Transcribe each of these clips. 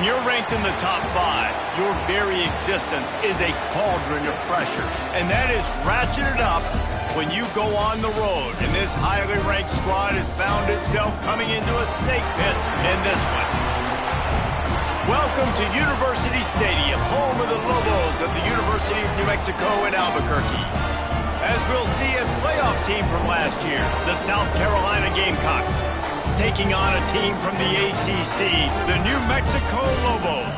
When you're ranked in the top 5, your very existence is a cauldron of pressure. And that is ratcheted up when you go on the road. And this highly ranked squad has found itself coming into a snake pit in this one. Welcome to University Stadium, home of the Lobos of the University of New Mexico in Albuquerque. As we'll see a playoff team from last year, the South Carolina Gamecocks, taking on a team from the ACC, the New Mexico Lobos.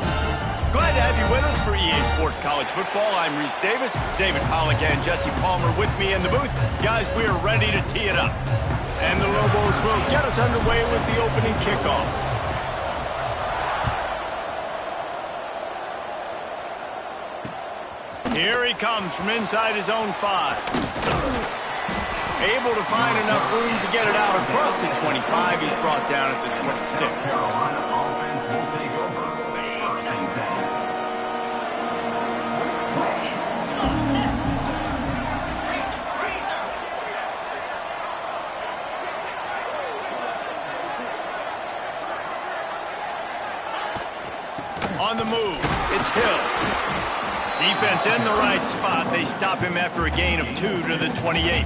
Glad to have you with us for EA Sports College Football. I'm Reese Davis, David Pollock and Jesse Palmer with me in the booth. Guys, we are ready to tee it up. And the Lobos will get us underway with the opening kickoff. Here he comes from inside his own 5. Able to find enough room to get it out across the 25. He's brought down at the 26. On the move, it's Hill. Defense in the right spot. They stop him after a gain of 2 to the 28.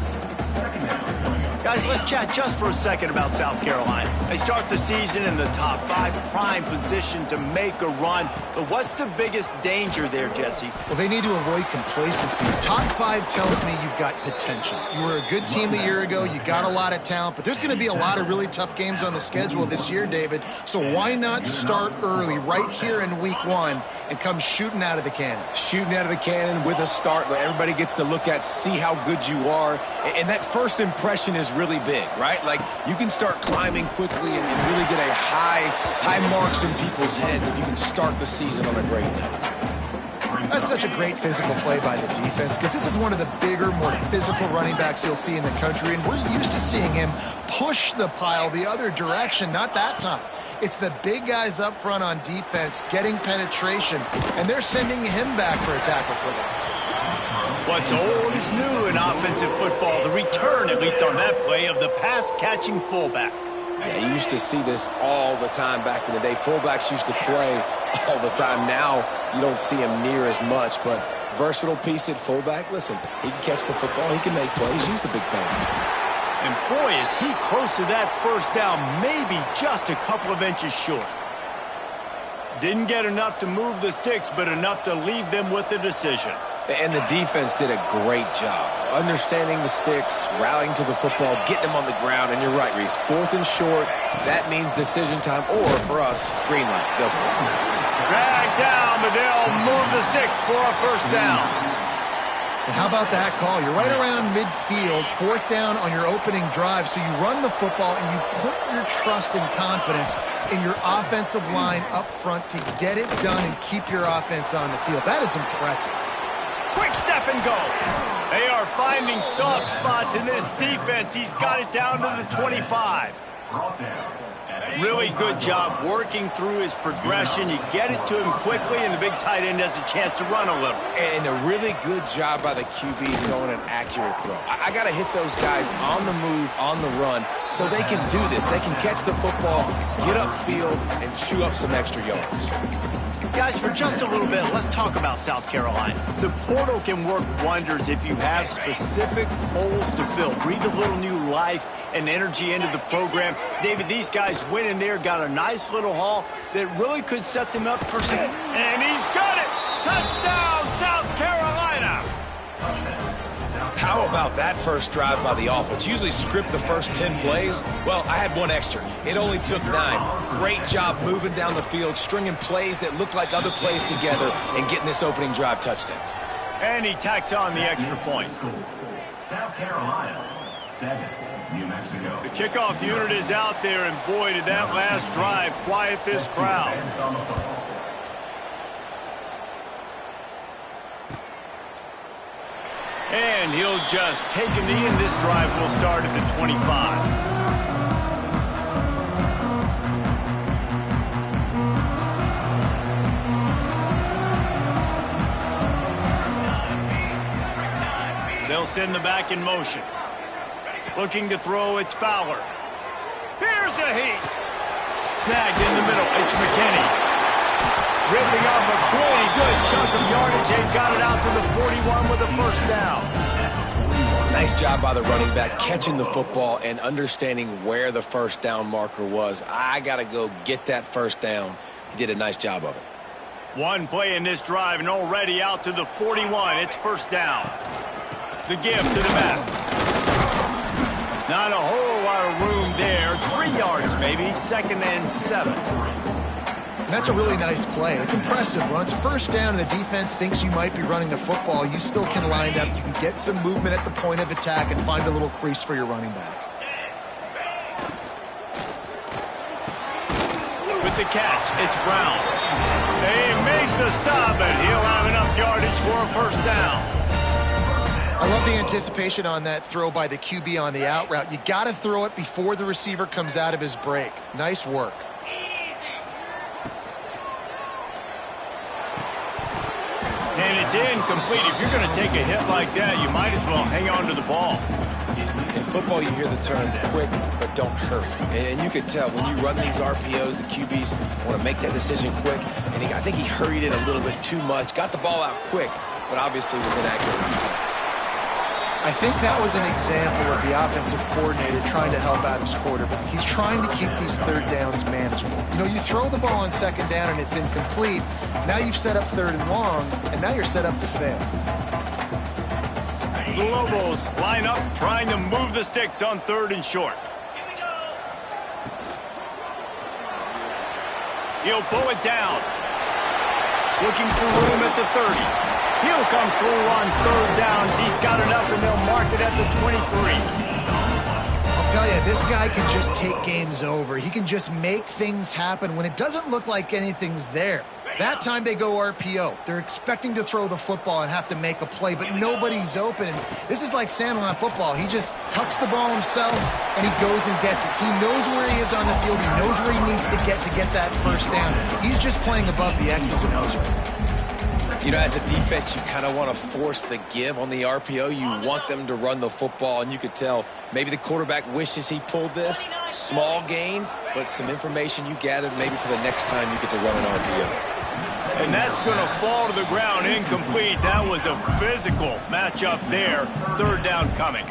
Guys, let's chat just for a second about South Carolina. They start the season in the top 5, prime position to make a run. But what's the biggest danger there, Jesse? Well, they need to avoid complacency. Top 5 tells me you've got potential. You were a good team a year ago. You got a lot of talent. But there's going to be a lot of really tough games on the schedule this year, David. So why not start early right here in week 1 and come shooting out of the cannon? Shooting out of the cannon with a start that everybody gets to look at, see how good you are. And that first impression is really big, right? Like, you can start climbing quickly and really get a high marks in people's heads if you can start the season on a great note. That's such a great physical play by the defense because this is one of the bigger, more physical running backs you'll see in the country, and we're used to seeing him push the pile the other direction. Not that time. It's the big guys up front on defense getting penetration, and they're sending him back for a tackle for that. What's old is new in offensive football. The return, at least on that play, of the pass-catching fullback. Yeah, you used to see this all the time back in the day. Fullbacks used to play all the time. Now you don't see him near as much, but versatile piece at fullback. Listen, he can catch the football. He can make plays. Use the big fella. And boy, is he close to that first down, maybe just a couple of inches short. Didn't get enough to move the sticks, but enough to leave them with the decision. And the defense did a great job understanding the sticks, rallying to the football, getting them on the ground. And you're right, Reese. 4th and short, that means decision time. Or, for us, green light. Go for it. Drag down, but they'll move the sticks for a first down. And how about that call? You're right around midfield, 4th down on your opening drive. So you run the football and you put your trust and confidence in your offensive line up front to get it done and keep your offense on the field. That is impressive. Quick step and go. They are finding soft spots in this defense. He's got it down to the 25. Really good job working through his progression. You get it to him quickly, and the big tight end has a chance to run a little. And a really good job by the QB throwing an accurate throw. I got to hit those guys on the move, on the run, so they can do this. They can catch the football, get upfield, and chew up some extra yards. Guys, for just a little bit, let's talk about South Carolina. The portal can work wonders if you have specific holes to fill. Breathe a little new life and energy into the program. David, these guys went in there, got a nice little haul that really could set them up for some... And he's got it! Touchdown, South Carolina! How about that first drive by the offense? Usually script the first 10 plays. Well, I had one extra. It only took 9. Great job moving down the field, stringing plays that look like other plays together, and getting this opening drive touchdown. And he tacks on the extra point. South Carolina, 7, New Mexico. The kickoff unit is out there, and boy, did that last drive quiet this crowd. And he'll just take a knee, and this drive will start at the 25. They'll send the back in motion. Looking to throw, it's Fowler. Here's a heat. Snagged in the middle, it's McKinney. Ripping off a pretty good chunk of yardage and got it out to the 41 with a first down. Nice job by the running back catching the football and understanding where the first down marker was. I got to go get that first down. He did a nice job of it. One play in this drive and already out to the 41. It's first down. The give to the back. Not a whole lot of room there. 3 yards maybe. 2nd and 7. And that's a really nice play. It's impressive. Once first down and the defense thinks you might be running the football, you still can line up. You can get some movement at the point of attack and find a little crease for your running back. With the catch, it's Brown. They make the stop, but he'll have enough yardage for a first down. I love the anticipation on that throw by the QB on the out route. You got to throw it before the receiver comes out of his break. Nice work. And it's incomplete. If you're going to take a hit like that, you might as well hang on to the ball. In football, you hear the term quick, but don't hurry. And you can tell when you run these RPOs, the QBs want to make that decision quick. And I think he hurried it a little bit too much, got the ball out quick, but obviously was inaccurate in his pass. I think that was an example of the offensive coordinator trying to help out his quarterback. He's trying to keep these third downs manageable. You know, you throw the ball on second down and it's incomplete. Now you've set up third and long, and now you're set up to fail. The Lobos line up, trying to move the sticks on 3rd and short. He'll pull it down. Looking for room at the 30. He'll come through on 3rd downs. He's got enough, and they'll mark it at the 23. I'll tell you, this guy can just take games over. He can just make things happen when it doesn't look like anything's there. That time they go RPO. They're expecting to throw the football and have to make a play, but nobody's open. This is like Sandlot football. He just tucks the ball himself, and he goes and gets it. He knows where he is on the field. He knows where he needs to get that first down. He's just playing above the X's and O's. You know, as a defense, you kind of want to force the give on the RPO. You want them to run the football, and you could tell maybe the quarterback wishes he pulled this. Small gain, but some information you gathered maybe for the next time you get to run an RPO. And that's going to fall to the ground incomplete. That was a physical matchup there. 3rd down coming.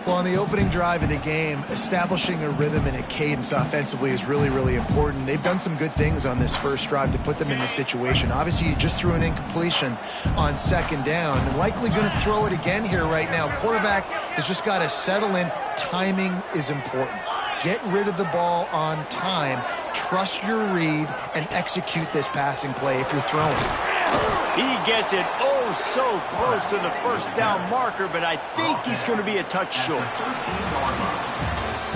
Well, on the opening drive of the game, establishing a rhythm and a cadence offensively is really, really important. They've done some good things on this first drive to put them in this situation. Obviously, you just threw an incompletion on 2nd down. And likely going to throw it again here right now. Quarterback has just got to settle in. Timing is important. Get rid of the ball on time. Trust your read and execute this passing play if you're throwing. He gets it so close to the first down marker, but I think he's going to be a touch short.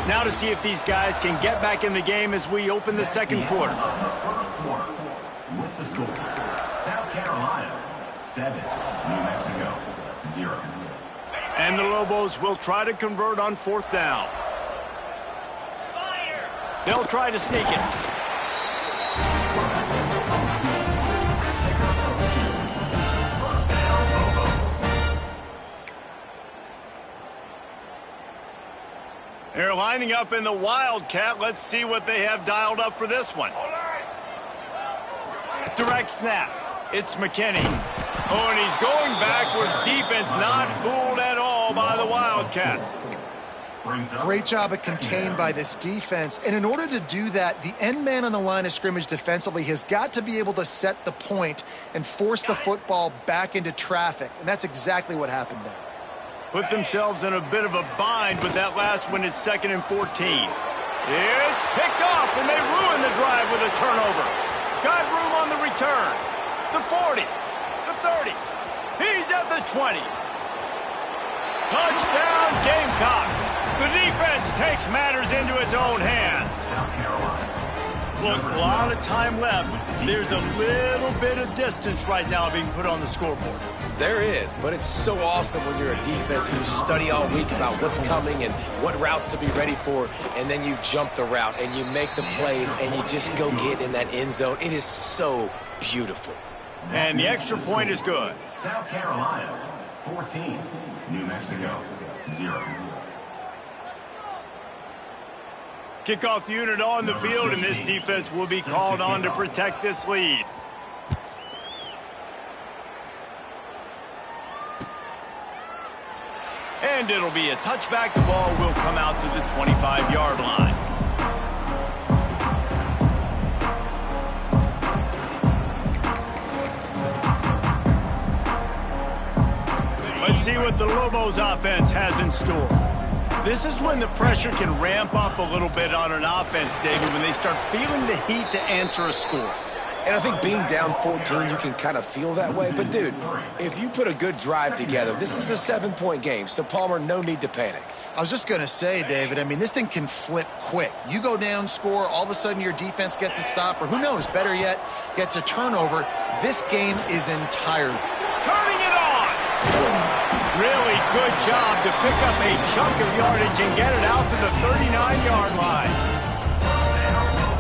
Now to see if these guys can get back in the game as we open the 2nd quarter. With the score, South Carolina 7, New Mexico 0. And the Lobos will try to convert on 4th down. They'll try to sneak it. They're lining up in the Wildcat. Let's see what they have dialed up for this one. Direct snap. It's McKinney. Oh, and he's going backwards. Defense not fooled at all by the Wildcat. Great job of contained by this defense. And in order to do that, the end man on the line of scrimmage defensively has got to be able to set the point and force the football back into traffic. And that's exactly what happened there. Put themselves in a bit of a bind, but that last one is 2nd and 14. It's picked off, and they ruin the drive with a turnover. Got room on the return. The 40, the 30. He's at the 20. Touchdown, Gamecocks. The defense takes matters into its own hands. Look, a lot of time left. There's a little bit of distance right now being put on the scoreboard. There is, but it's so awesome when you're a defense and you study all week about what's coming and what routes to be ready for, and then you jump the route and you make the plays and you just go get in that end zone. It is so beautiful. And the extra point is good. South Carolina 14, New Mexico 0. Kickoff unit on the field, and this defense will be called on to protect this lead. And it'll be a touchback. The ball will come out to the 25-yard line. Let's see what the Lobos offense has in store. This is when the pressure can ramp up a little bit on an offense, David, when they start feeling the heat to answer a score. And I think being down 14, you can kind of feel that way. But, dude, if you put a good drive together, this is a 7-point game. So, Palmer, no need to panic. I was just going to say, David, I mean, this thing can flip quick. You go down, score, all of a sudden your defense gets a stop, or who knows, better yet, gets a turnover. This game is entirely. Turning it on! Really good job to pick up a chunk of yardage and get it out to the 39-yard line.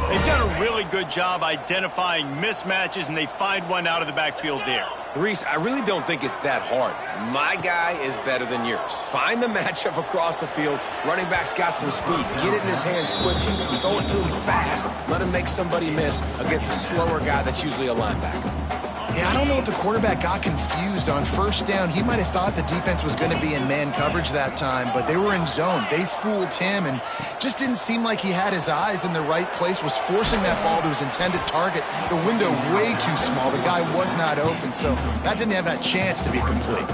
They've done a really good job identifying mismatches, and they find one out of the backfield there. Reese, I really don't think it's that hard. My guy is better than yours. Find the matchup across the field. Running back's got some speed. Get it in his hands quickly. Throw it to him fast. Let him make somebody miss against a slower guy that's usually a linebacker. Yeah, I don't know if the quarterback got confused on first down. He might have thought the defense was going to be in man coverage that time, but they were in zone. They fooled him and just didn't seem like he had his eyes in the right place, was forcing that ball to his intended target. The window way too small. The guy was not open, so that didn't have that chance to be complete.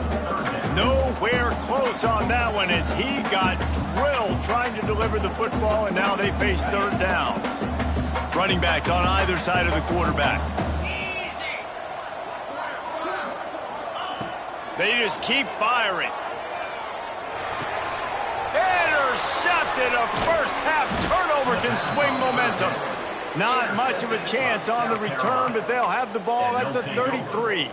Nowhere close on that one as he got drilled trying to deliver the football, and now they face third down. Running backs on either side of the quarterback. They just keep firing. Intercepted. A first-half turnover can swing momentum. Not much of a chance on the return, but they'll have the ball at the 33.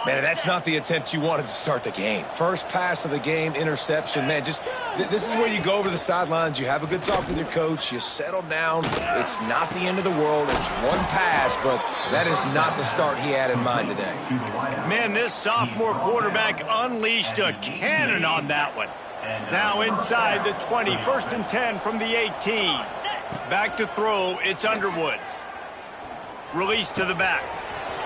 Man, that's not the attempt you wanted to start the game. First pass of the game, interception. Man, just this is where you go over the sidelines. You have a good talk with your coach. You settle down. It's not the end of the world. It's one pass, but that is not the start he had in mind today. Man, this sophomore quarterback unleashed a cannon on that one. Now inside the 20, 1st and 10 from the 18. Back to throw, it's Underwood. Release to the back.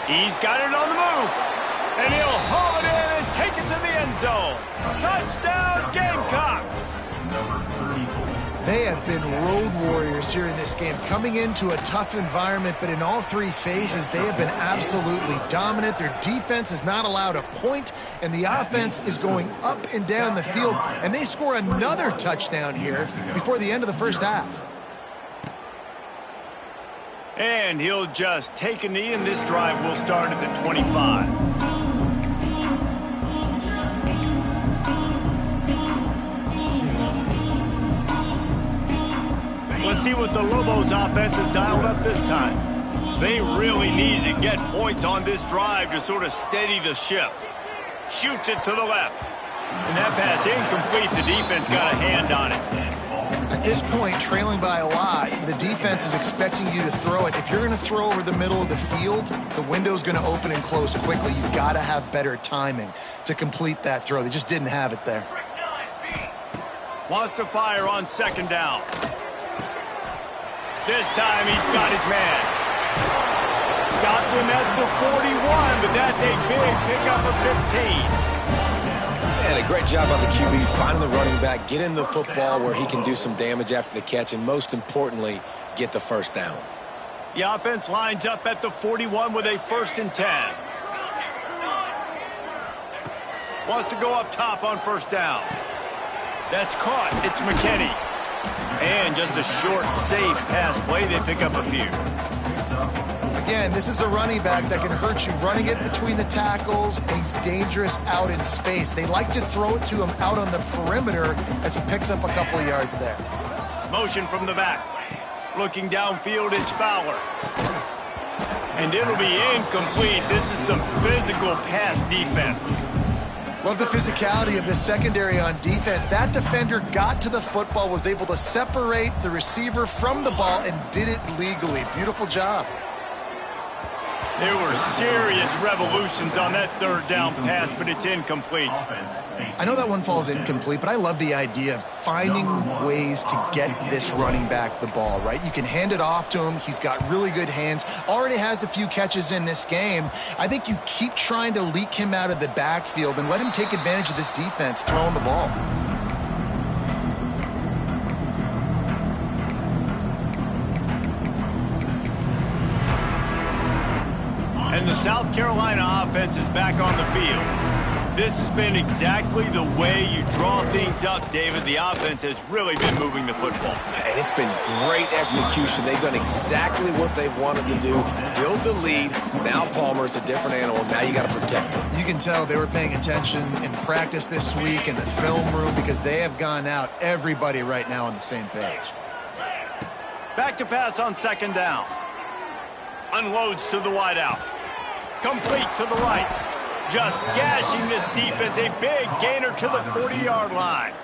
He's got it on the move. And he'll haul it in and take it to the end zone. Touchdown, Gamecocks! They have been road warriors here in this game, coming into a tough environment, but in all three phases, they have been absolutely dominant. Their defense is not allowed a point, and the offense is going up and down the field, and they score another touchdown here before the end of the first half. And he'll just take a knee, and this drive will start at the 25. Let's see what the Lobos offense has dialed up this time. They really needed to get points on this drive to sort of steady the ship. Shoots it to the left. And that pass incomplete. The defense got a hand on it. At this point, trailing by a lot, the defense is expecting you to throw it. If you're going to throw over the middle of the field, the window's going to open and close quickly. You've got to have better timing to complete that throw. They just didn't have it there. Wants to fire on second down. This time he's got his man. Stopped him at the 41, but that's a big pickup of 15. And a great job on the QB, finding the running back, getting the football where he can do some damage after the catch, and most importantly, get the first down. The offense lines up at the 41 with a 1st and 10. Wants to go up top on first down. That's caught. It's McKinney. And just a short, safe pass play. They pick up a few. Again, this is a running back that can hurt you, running it between the tackles, and he's dangerous out in space. They like to throw it to him out on the perimeter as he picks up a couple of yards there. Motion from the back. Looking downfield, it's Fowler. And it'll be incomplete. This is some physical pass defense. Love the physicality of the secondary on defense. That defender got to the football, was able to separate the receiver from the ball, and did it legally. Beautiful job. There were serious revolutions on that third down pass, but it's incomplete. I know that one falls incomplete, but I love the idea of finding ways to get this running back the ball, right? You can hand it off to him. He's got really good hands. Already has a few catches in this game. I think you keep trying to leak him out of the backfield and let him take advantage of this defense throwing the ball. And the South Carolina offense is back on the field. This has been exactly the way you draw things up, David. The offense has really been moving the football. And it's been great execution. They've done exactly what they've wanted to do. Build the lead. Now Palmer's a different animal. Now you got to protect him. You can tell they were paying attention in practice this week in the film room because they have gone out, everybody right now on the same page. Back to pass on second down. Unloads to the wideout. Complete to the right. Just gashing this defense. A big gainer to the 40-yard line.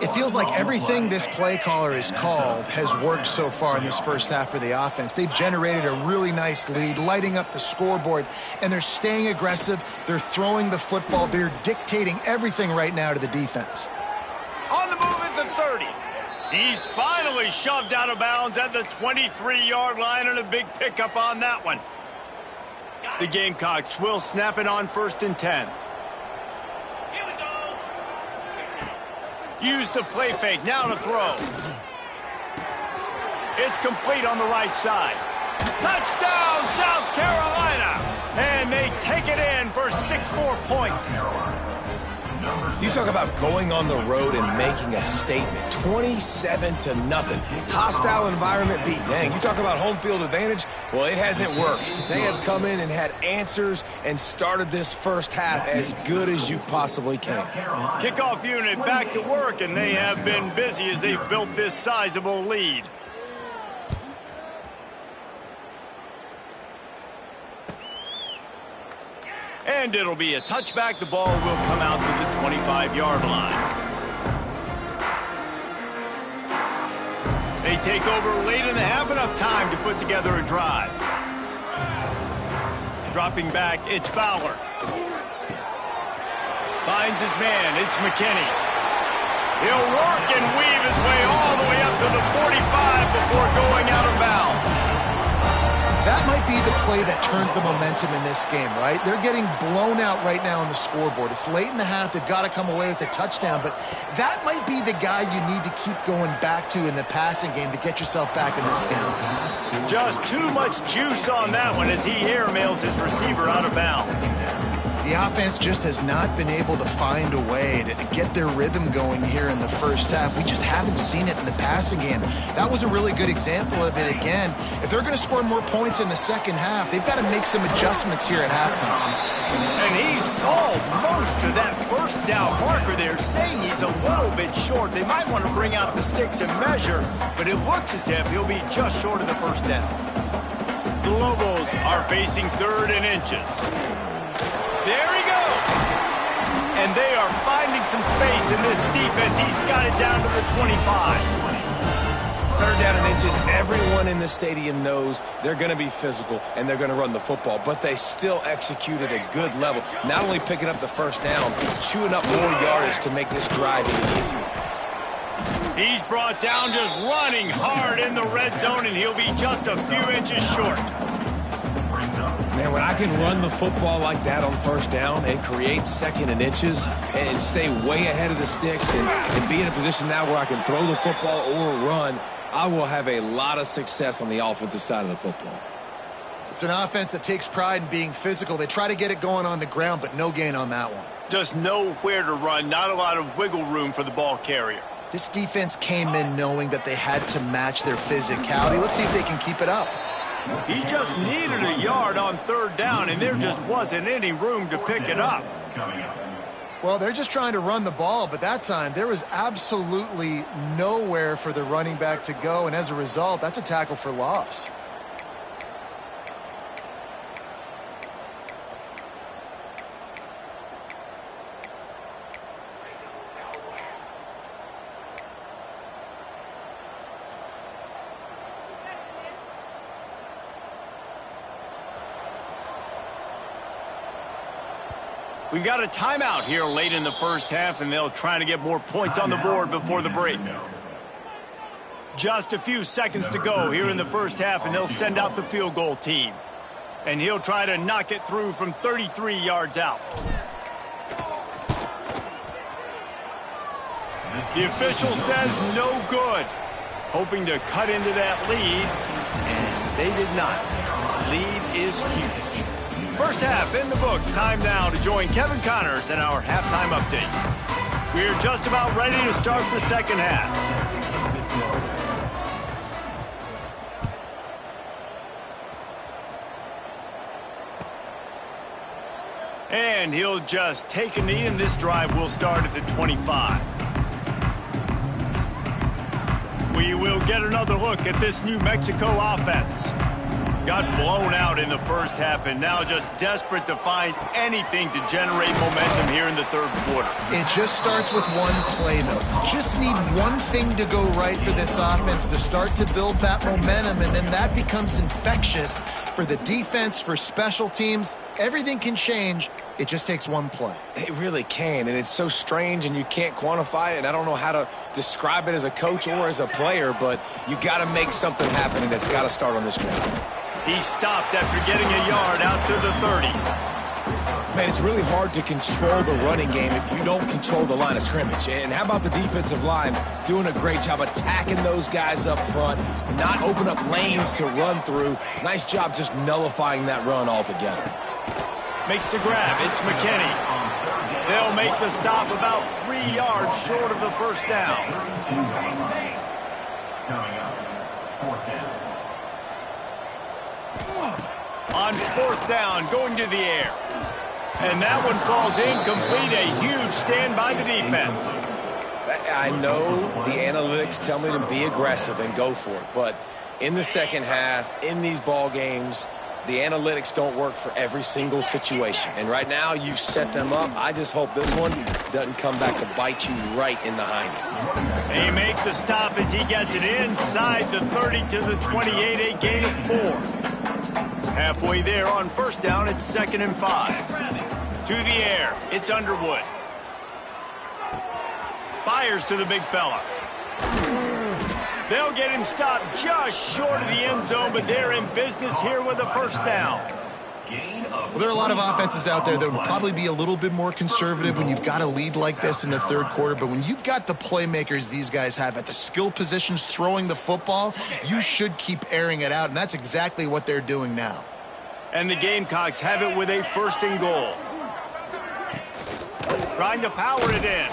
It feels like everything this play caller has called has worked so far in this first half for the offense. They've generated a really nice lead, lighting up the scoreboard, and they're staying aggressive. They're throwing the football. They're dictating everything right now to the defense. On the move at the 30. He's finally shoved out of bounds at the 23-yard line, and a big pickup on that one. The Gamecocks will snap it on 1st and 10. Use the play fake, now to throw. It's complete on the right side. Touchdown, South Carolina! And they take it in for 6 more points. You talk about going on the road and making a statement. 27-0. Hostile environment be dang. You talk about home field advantage? Well, it hasn't worked. They have come in and had answers and started this first half as good as you possibly can. Kickoff unit back to work, and they have been busy as they've built this sizable lead. And it'll be a touchback. The ball will come out to the 25-yard line. They take over late in the half, enough time to put together a drive. Dropping back, it's Fowler. Finds his man, it's McKinney. He'll work and weave his way all the way up to the 45 before going out of bounds. That might be the play that turns the momentum in this game, right? They're getting blown out right now on the scoreboard. It's late in the half. They've got to come away with a touchdown, but that might be the guy you need to keep going back to in the passing game to get yourself back in this game. Just too much juice on that one as he airmails his receiver out of bounds. The offense just has not been able to find a way to get their rhythm going here in the first half. We just haven't seen it in the passing game. That was a really good example of it again. If they're going to score more points in the second half, they've got to make some adjustments here at halftime. And he's almost to that first down marker there, saying he's a little bit short. They might want to bring out the sticks and measure, but it looks as if he'll be just short of the first down. The Lobos are facing 3rd and inches. There he goes. And they are finding some space in this defense. He's got it down to the 25. 3rd down and inches. Everyone in the stadium knows they're going to be physical and they're going to run the football, but they still execute at a good level. Not only picking up the first down, chewing up more yardage to make this drive even easier. He's brought down just running hard in the red zone, and he'll be just a few inches short. Man, when I can run the football like that on first down and create 2nd and inches and stay way ahead of the sticks and be in a position now where I can throw the football or run, I will have a lot of success on the offensive side of the football. It's an offense that takes pride in being physical. They try to get it going on the ground, but no gain on that one. Just nowhere to run, not a lot of wiggle room for the ball carrier. This defense came in knowing that they had to match their physicality. Let's see if they can keep it up. He just needed a yard on 3rd down, and there just wasn't any room to pick it up. Well, they're just trying to run the ball, but that time there was absolutely nowhere for the running back to go, and as a result, that's a tackle for loss. We got a timeout here late in the first half, and they'll try to get more points on the board before the break. Just a few seconds to go here in the first half, and they'll send out the field goal team. And he'll try to knock it through from 33 yards out. The official says no good. Hoping to cut into that lead, and they did not. Lead is huge. First half in the books. Time now to join Kevin Connors in our halftime update. We're just about ready to start the second half. And he'll just take a knee, and this drive will start at the 25. We will get another look at this New Mexico offense. Got blown out in the first half and now just desperate to find anything to generate momentum here in the third quarter. It just starts with one play, though. You just need one thing to go right for this offense to start to build that momentum, and then that becomes infectious for the defense, for special teams. Everything can change. It just takes one play. It really can, and it's so strange, and you can't quantify it, and I don't know how to describe it as a coach or as a player, but you got to make something happen, and it's got to start on this drive. He stopped after getting a yard out to the 30. Man, it's really hard to control the running game if you don't control the line of scrimmage. And how about the defensive line doing a great job attacking those guys up front, not open up lanes to run through. Nice job just nullifying that run altogether. Makes the grab. It's McKinney. They'll make the stop about 3 yards short of the first down. On fourth down, going to the air. And that one falls incomplete. A huge stand by the defense. I know the analytics tell me to be aggressive and go for it, but in the second half, in these ball games, the analytics don't work for every single situation. And right now, you've set them up. I just hope this one doesn't come back to bite you right in the hiney. They make the stop as he gets it inside the 30 to the 28, a gain of 4. Halfway there on first down, it's 2nd and 5. To the air, it's Underwood. Fires to the big fella. They'll get him stopped just short of the end zone, but they're in business here with a first down. Well, there are a lot of offenses out there that would probably be a little bit more conservative when you've got a lead like this in the third quarter. But when you've got the playmakers these guys have at the skill positions throwing the football, you should keep airing it out, and that's exactly what they're doing now. And the Gamecocks have it with a 1st and goal. Trying to power it in.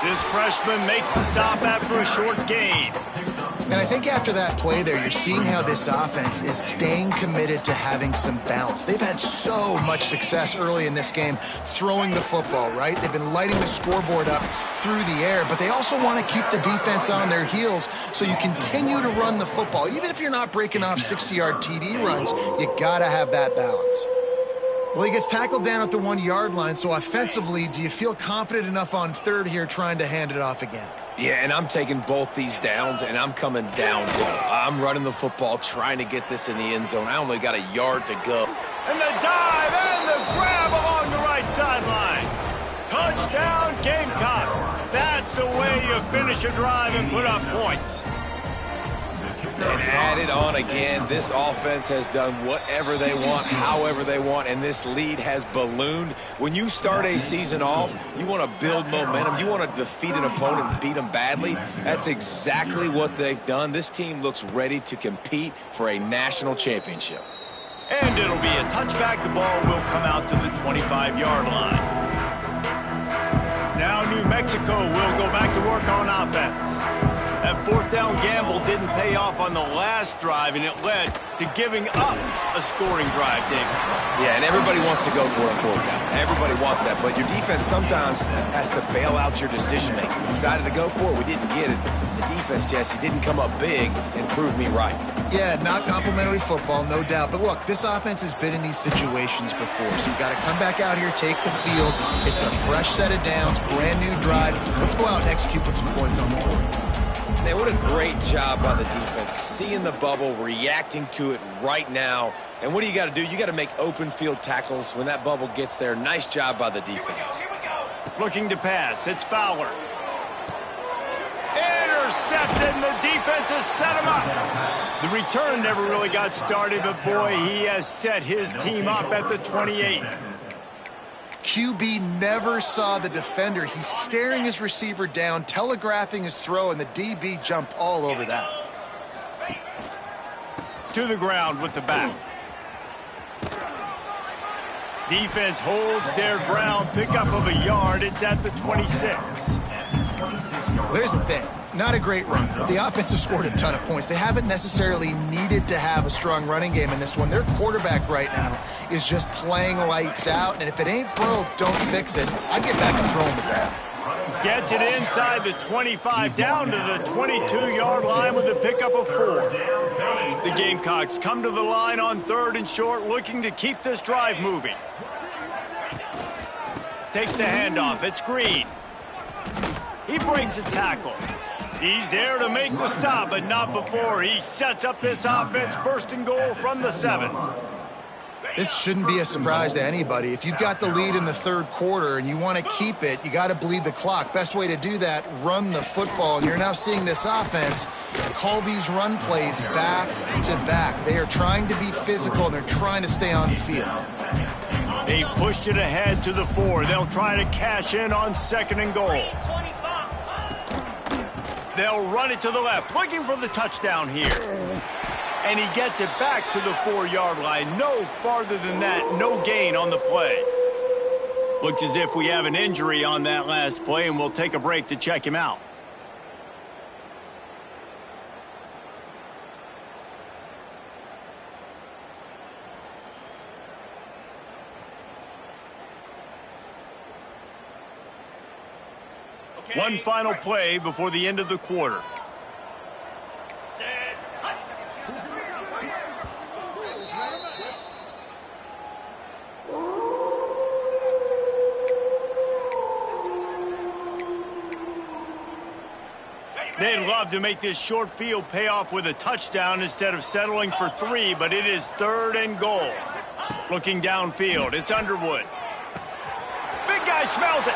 This freshman makes the stop after a short gain. And I think after that play there, you're seeing how this offense is staying committed to having some balance. They've had so much success early in this game throwing the football, right? They've been lighting the scoreboard up through the air, but they also want to keep the defense on their heels so you continue to run the football. Even if you're not breaking off 60-yard TD runs, you got to have that balance. Well, he gets tackled down at the 1-yard line, so offensively, do you feel confident enough on third here trying to hand it off again? Yeah, and I'm taking both these downs, and I'm coming downhill. I'm running the football, trying to get this in the end zone. I only got a yard to go. And the dive and the grab along the right sideline. Touchdown, Gamecocks. That's the way you finish a drive and put up points. And add it on again. This offense has done whatever they want, however they want, and this lead has ballooned. When you start a season off, you want to build momentum. You want to defeat an opponent and beat them badly. That's exactly what they've done. This team looks ready to compete for a national championship. And it'll be a touchback. The ball will come out to the 25-yard line. Now New Mexico will go back to work on offense. That 4th down gamble didn't pay off on the last drive, and it led to giving up a scoring drive, David. Yeah, and everybody wants to go for it on 4th down. Everybody wants that, but your defense sometimes has to bail out your decision-making. We decided to go for it. We didn't get it. The defense, Jesse, didn't come up big and prove me right. Yeah, not complimentary football, no doubt. But look, this offense has been in these situations before, so you've got to come back out here, take the field. It's a fresh set of downs, brand new drive. Let's go out and execute, put some points on the board. Man, what a great job by the defense. Seeing the bubble, reacting to it right now. And what do you got to do? You got to make open field tackles when that bubble gets there. Nice job by the defense. Looking to pass. It's Fowler. Intercepted, and the defense has set him up. The return never really got started, but boy, he has set his team up at the 28. QB never saw the defender. He's staring his receiver down, telegraphing his throw, and the DB jumped all over that. To the ground with the back. Defense holds their ground, pickup of a yard. It's at the 26. There's the thing. Not a great run, but the offense has scored a ton of points. They haven't necessarily needed to have a strong running game in this one. Their quarterback right now is just playing lights out, and if it ain't broke, don't fix it. I'd get back and throw him the ball. Gets it inside the 25, down to the 22-yard line with a pickup of 4. The Gamecocks come to the line on 3rd and short, looking to keep this drive moving. Takes the handoff. It's Green. He breaks a tackle. He's there to make the stop, but not before he sets up this offense. 1st and goal from the 7. This shouldn't be a surprise to anybody. If you've got the lead in the 3rd quarter and you want to keep it, you got to bleed the clock. Best way to do that, run the football. And you're now seeing this offense call these run plays back to back. They are trying to be physical, and they're trying to stay on the field. They've pushed it ahead to the 4. They'll try to cash in on 2nd and goal. They'll run it to the left, looking for the touchdown here. And he gets it back to the 4-yard line. No farther than that, no gain on the play. Looks as if we have an injury on that last play, and we'll take a break to check him out. One final play before the end of the quarter. They'd love to make this short field pay off with a touchdown instead of settling for 3, but it is 3rd and goal. Looking downfield, it's Underwood. Big guy smells it.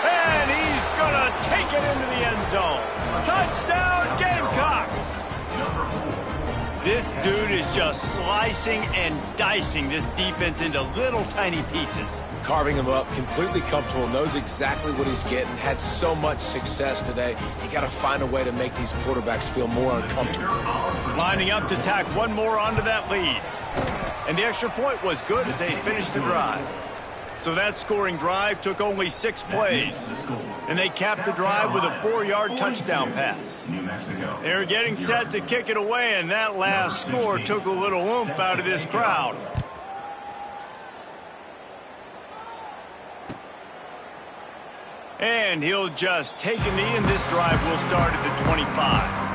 And he's going to take it into the end zone. Touchdown, Gamecocks! This dude is just slicing and dicing this defense into little tiny pieces. Carving him up, completely comfortable, knows exactly what he's getting, had so much success today. You got to find a way to make these quarterbacks feel more uncomfortable. Lining up to tack one more onto that lead. And the extra point was good as they finished the drive. So that scoring drive took only 6 plays. And they capped the drive with a 4-yard touchdown pass. They're getting set to kick it away, and that last score took a little oomph out of this crowd. And he'll just take a knee, and this drive will start at the 25.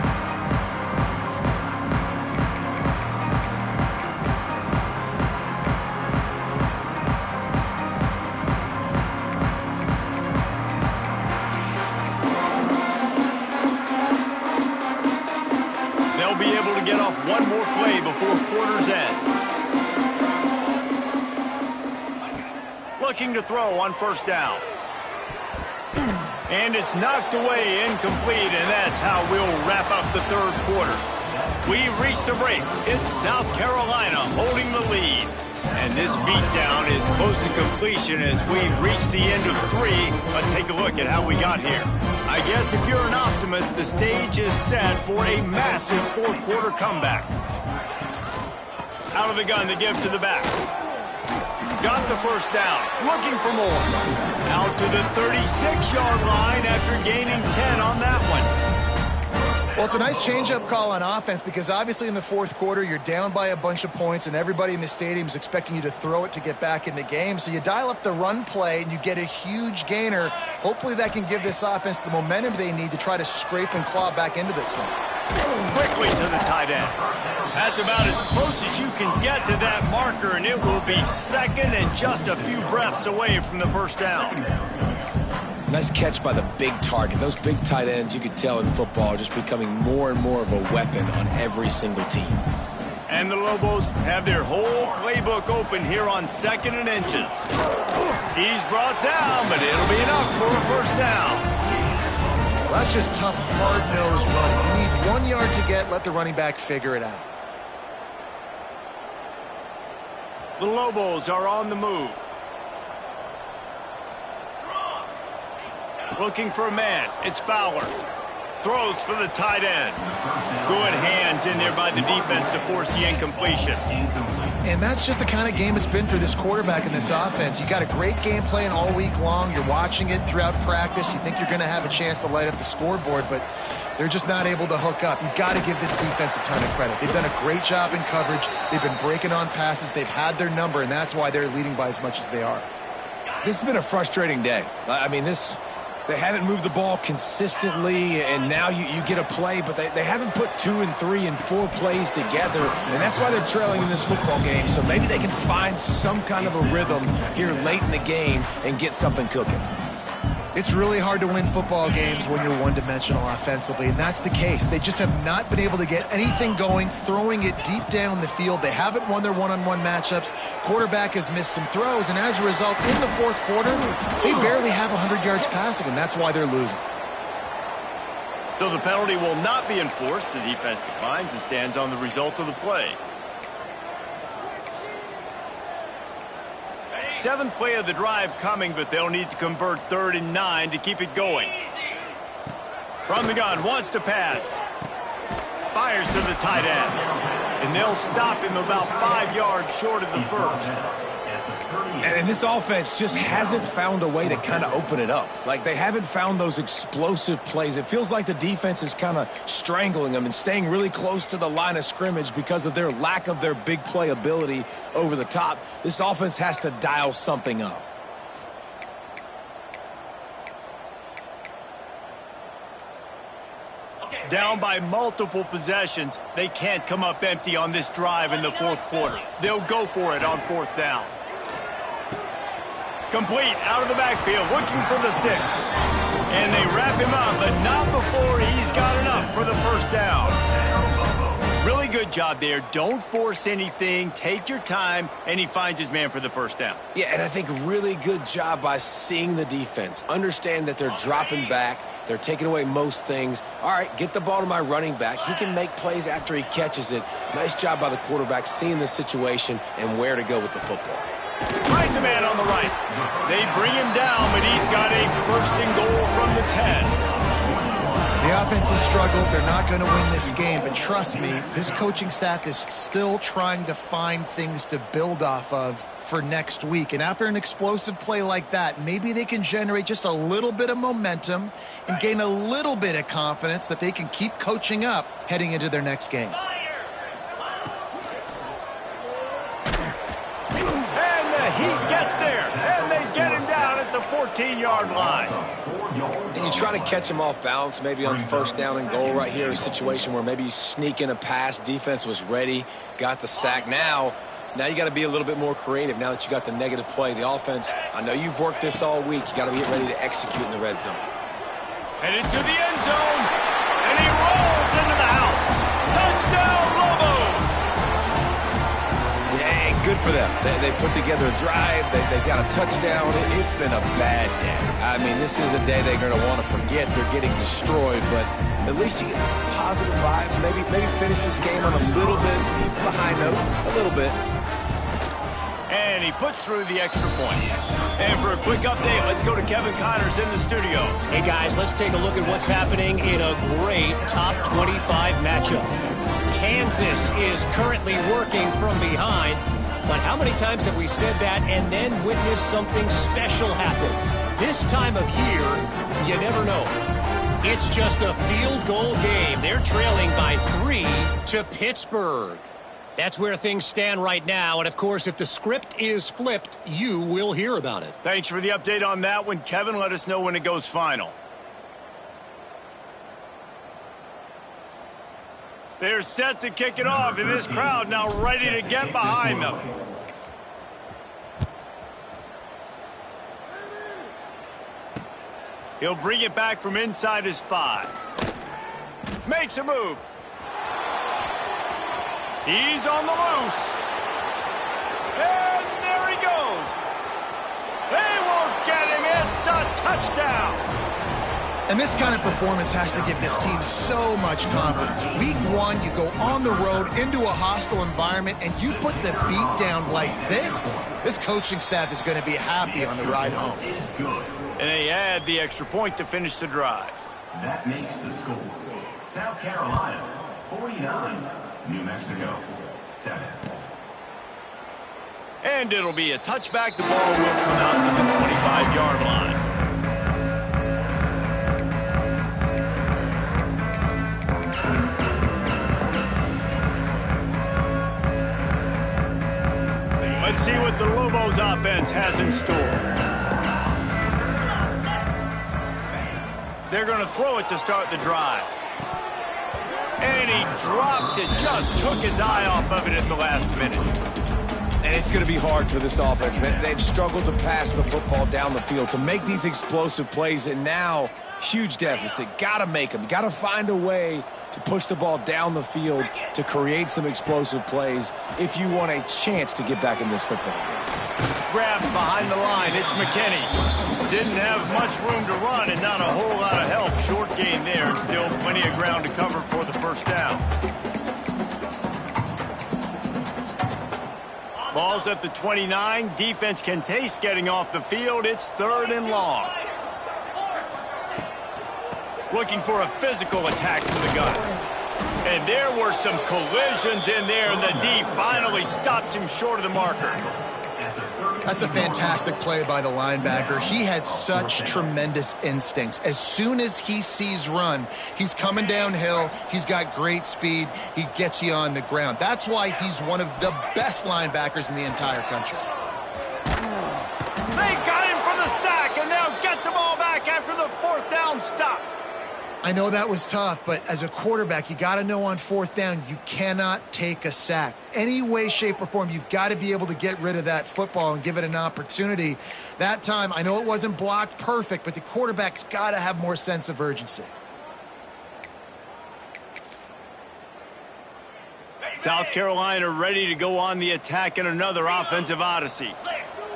Be able to get off one more play before quarter's end. Looking to throw on 1st down. And it's knocked away, incomplete, and that's how we'll wrap up the 3rd quarter. We've reached the break. It's South Carolina holding the lead. And this beatdown is close to completion as we've reached the end of 3. Let's take a look at how we got here. I guess if you're an optimist, the stage is set for a massive 4th quarter comeback. Out of the gun to give to the back. Got the 1st down, looking for more. Out to the 36-yard line after gaining 10 on that one. Well, it's a nice change-up call on offense because obviously in the 4th quarter, you're down by a bunch of points and everybody in the stadium is expecting you to throw it to get back in the game. So you dial up the run play and you get a huge gainer. Hopefully that can give this offense the momentum they need to try to scrape and claw back into this one. Quickly to the tight end. That's about as close as you can get to that marker, and it will be 2nd and just a few breaths away from the 1st down. Nice catch by the big target. Those big tight ends, you could tell in football, are just becoming more and more of a weapon on every single team. And the Lobos have their whole playbook open here on 2nd and inches. He's brought down, but it'll be enough for a first down. Well, that's just tough, hard-nosed running. You need 1 yard to get, let the running back figure it out. The Lobos are on the move. Looking for a man. It's Fowler. Throws for the tight end. Good hands in there by the defense to force the incompletion. And that's just the kind of game it's been for this quarterback in this offense. You got a great game plan all week long. You're watching it throughout practice. You think you're going to have a chance to light up the scoreboard, but they're just not able to hook up. You've got to give this defense a ton of credit. They've done a great job in coverage. They've been breaking on passes. They've had their number, and that's why they're leading by as much as they are. This has been a frustrating day. I mean, they haven't moved the ball consistently, and now you get a play, but they haven't put 2 and 3 and 4 plays together, and that's why they're trailing in this football game. So maybe they can find some kind of a rhythm here late in the game and get something cooking. It's really hard to win football games when you're one-dimensional offensively, and that's the case. They just have not been able to get anything going, throwing it deep down the field. They haven't won their one-on-one matchups. Quarterback has missed some throws, and as a result, in the fourth quarter, they barely have 100 yards passing, and that's why they're losing. So the penalty will not be enforced. The defense declines and stands on the result of the play. 7th play of the drive coming, but they'll need to convert 3rd and 9 to keep it going. From the gun, wants to pass. Fires to the tight end. And they'll stop him about 5 yards short of the first. And this offense just hasn't found a way to kind of open it up. Like, they haven't found those explosive plays. It feels like the defense is kind of strangling them and staying really close to the line of scrimmage because of their lack of their big play ability over the top. This offense has to dial something up. Down by multiple possessions, they can't come up empty on this drive in the fourth quarter. They'll go for it on 4th down. Complete out of the backfield, looking for the sticks. And they wrap him up, but not before he's got enough for the first down. Really good job there. Don't force anything. Take your time, and he finds his man for the first down. Yeah, and I think really good job by seeing the defense. Understand that they're dropping back. They're taking away most things. All right, get the ball to my running back. He can make plays after he catches it. Nice job by the quarterback seeing the situation and where to go with the football. Finds a man on the right. They bring him down, but he's got a 1st and goal from the 10. The offense has struggled. They're not going to win this game, but trust me, this coaching staff is still trying to find things to build off of for next week. And after an explosive play like that, maybe they can generate just a little bit of momentum and gain a little bit of confidence that they can keep coaching up heading into their next game. He gets there, and they get him down at the 14-yard line. And you try to catch him off balance, maybe on 1st down and goal right here, a situation where maybe you sneak in a pass, defense was ready, got the sack. Now you got to be a little bit more creative now that you got the negative play. The offense, I know you've worked this all week. You got to get ready to execute in the red zone. Headed to the end zone, and he rolls into the house. Touchdown, Lobos! Good for them. They put together a drive. They got a touchdown. It's been a bad day. I mean, this is a day they're going to want to forget. They're getting destroyed, but at least you get some positive vibes. Maybe finish this game on a little bit of a high note, a little bit. And he puts through the extra point. And for a quick update, let's go to Kevin Connors in the studio. Hey, guys, let's take a look at what's happening in a great top 25 matchup. Kansas is currently working from behind. But how many times have we said that and then witnessed something special happen? This time of year, you never know. It's just a field goal game. They're trailing by 3 to Pittsburgh. That's where things stand right now. And, of course, if the script is flipped, you will hear about it. Thanks for the update on that one, Kevin. Let us know when it goes final. They're set to kick it off, and this crowd now ready to get behind them. He'll bring it back from inside his 5. Makes a move. He's on the loose. And there he goes. They won't get him. It's a touchdown. And this kind of performance has to give this team so much confidence. Week 1, you go on the road into a hostile environment, and you put the beat down like this. This coaching staff is going to be happy on the ride home. And they add the extra point to finish the drive. That makes the score. South Carolina, 49. New Mexico, 7. And it'll be a touchback. The ball will come out to the 25-yard line. Let's see what the Lobos offense has in store. They're going to throw it to start the drive. And he drops it. Just took his eye off of it at the last minute. And it's going to be hard for this offense, man. They've struggled to pass the football down the field to make these explosive plays, and now huge deficit. Got to make them. Got to find a way to push the ball down the field to create some explosive plays if you want a chance to get back in this football game. Grabbed behind the line. It's McKinney. Didn't have much room to run and not a whole lot of help. Short gain there and still plenty of ground to cover for the first down. Ball's at the 29. Defense can taste getting off the field. It's 3rd and long. Looking for a physical attack from the gun. And there were some collisions in there, and the D finally stops him short of the marker. That's a fantastic play by the linebacker. He has such tremendous instincts. As soon as he sees run, he's coming downhill. He's got great speed. He gets you on the ground. That's why he's one of the best linebackers in the entire country. They got him for the sack, and now get the ball back after the 4th down stop. I know that was tough, but as a quarterback, you got to know on 4th down, you cannot take a sack. Any way, shape, or form, you've got to be able to get rid of that football and give it an opportunity. That time, I know it wasn't blocked perfect, but the quarterback's got to have more sense of urgency. South Carolina ready to go on the attack in another offensive odyssey.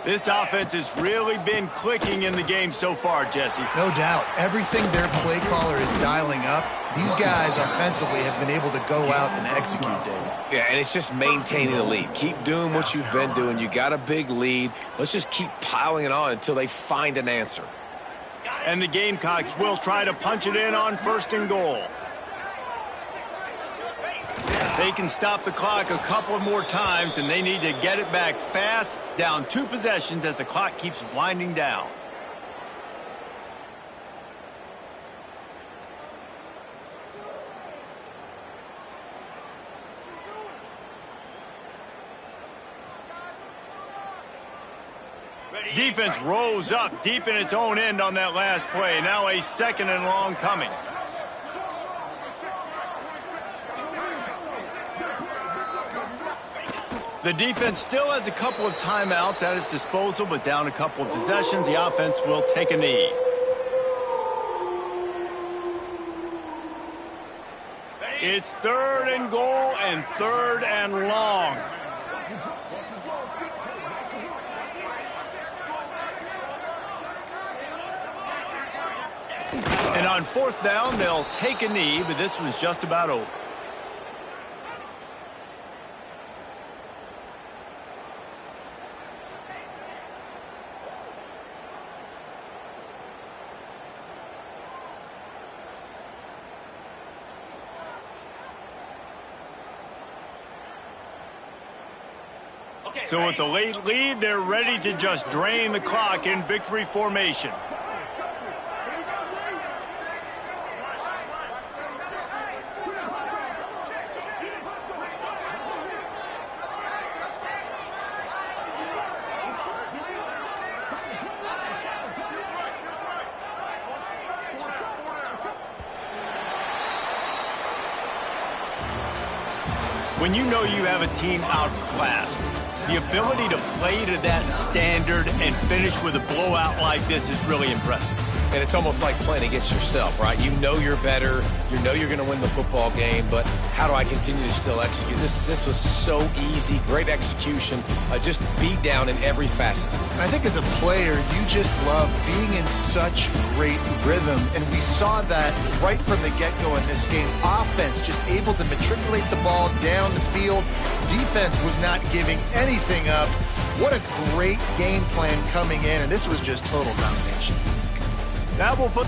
This offense has really been clicking in the game so far, Jesse. No doubt. Everything their play caller is dialing up, these guys offensively have been able to go out and execute, David. Yeah, and it's just maintaining the lead. Keep doing what you've been doing. You got a big lead. Let's just keep piling it on until they find an answer. And the Gamecocks will try to punch it in on 1st and goal. They can stop the clock a couple more times, and they need to get it back fast, down 2 possessions as the clock keeps winding down. Defense rose up deep in its own end on that last play. Now a 2nd and long coming. The defense still has a couple of timeouts at its disposal, but down a couple of possessions, the offense will take a knee. It's 3rd and goal and 3rd and long. And on 4th down, they'll take a knee, but this one's just about over. So with the late lead, they're ready to just drain the clock in victory formation. When you know you have a team outclassed, the ability to play to that standard and finish with a blowout like this is really impressive. and it's almost like playing against yourself, right? You know you're better, you know you're going to win the football game, but how do I continue to still execute? This was so easy, great execution, just beat down in every facet. And I think as a player, you just love being in such great rhythm, and we saw that right from the get-go in this game. Offense just able to matriculate the ball down the field. Defense was not giving anything up. What a great game plan coming in, and this was just total domination. Now we'll put